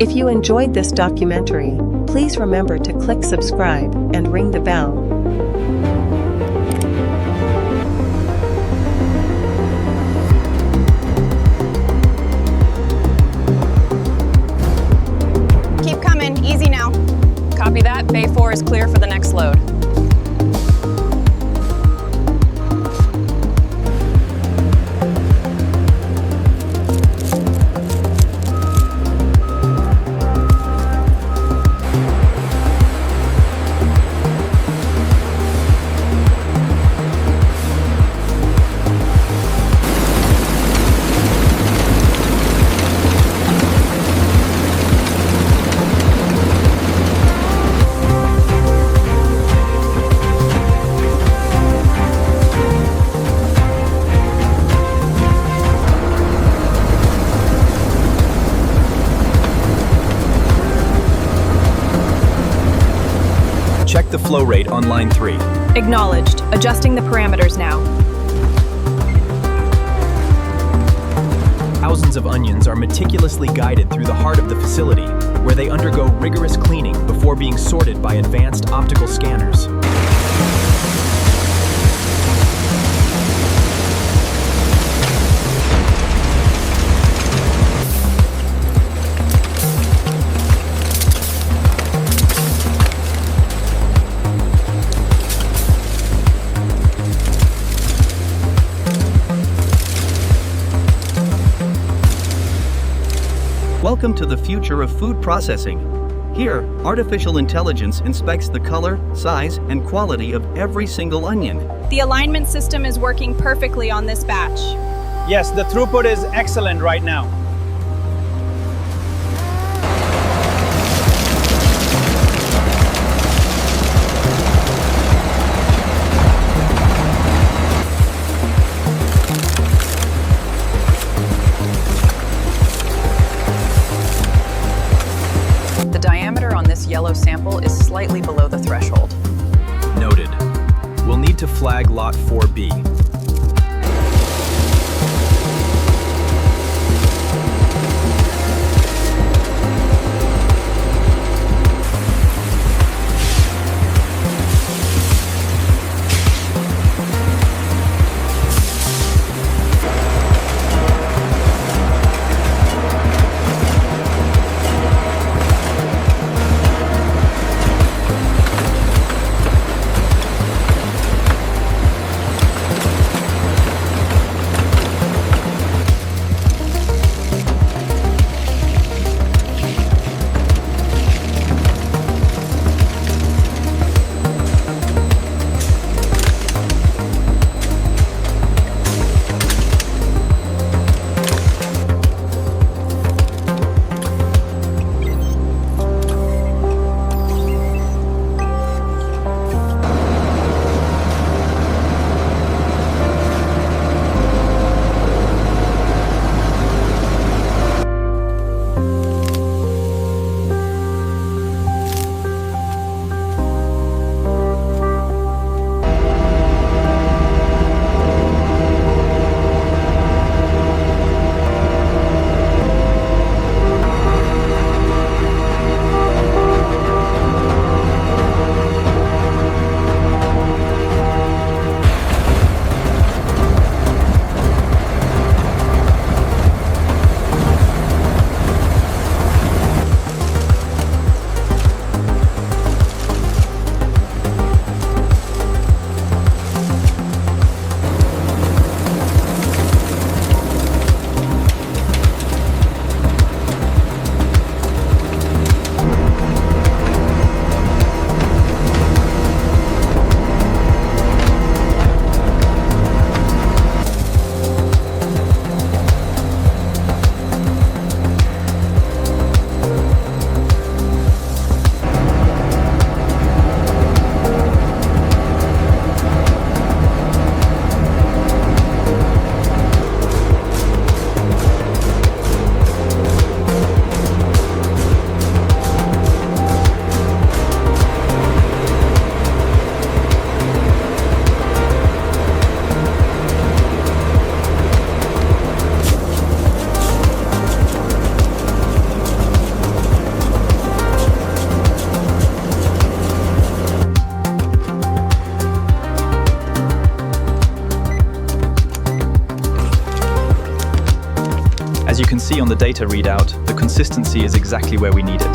If you enjoyed this documentary, please remember to click subscribe and ring the bell. Keep coming, easy now. Copy that, Bay 4 is clear for the next load. Check the flow rate on line 3. Acknowledged. Adjusting the parameters now. Thousands of onions are meticulously guided through the heart of the facility, where they undergo rigorous cleaning before being sorted by advanced optical scanners. Welcome to the future of food processing. Here, artificial intelligence inspects the color, size, and quality of every single onion. The alignment system is working perfectly on this batch. Yes, the throughput is excellent right now. The diameter on this yellow sample is slightly below the threshold. Noted. We'll need to flag lot 4B. can see on the data readout, the consistency is exactly where we need it.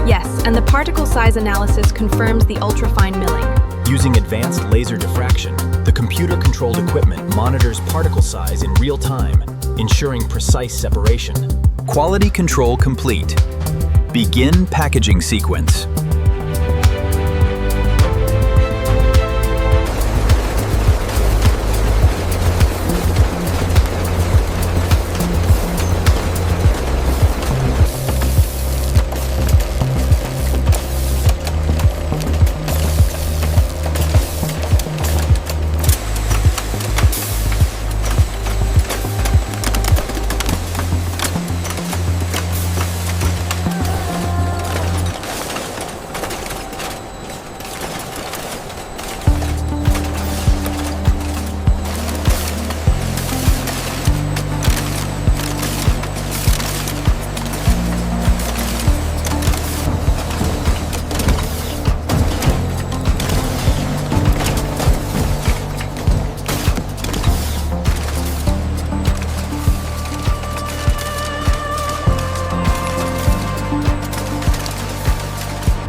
Yes, and the particle size analysis confirms the ultrafine milling. Using advanced laser diffraction, the computer-controlled equipment monitors particle size in real time, ensuring precise separation. Quality control complete. Begin packaging sequence.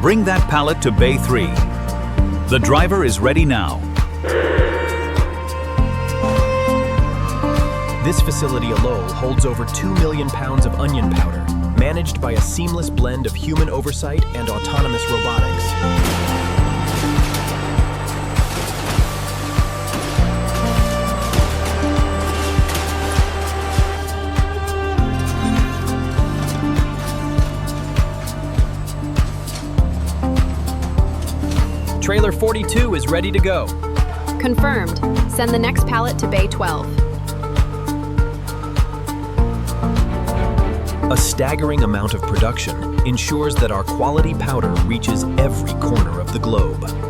Bring that pallet to Bay 3. The driver is ready now. This facility alone holds over 2 million pounds of onion powder, managed by a seamless blend of human oversight and autonomous robotics. Trailer 42 is ready to go. Confirmed. Send the next pallet to Bay 12. A staggering amount of production ensures that our quality powder reaches every corner of the globe.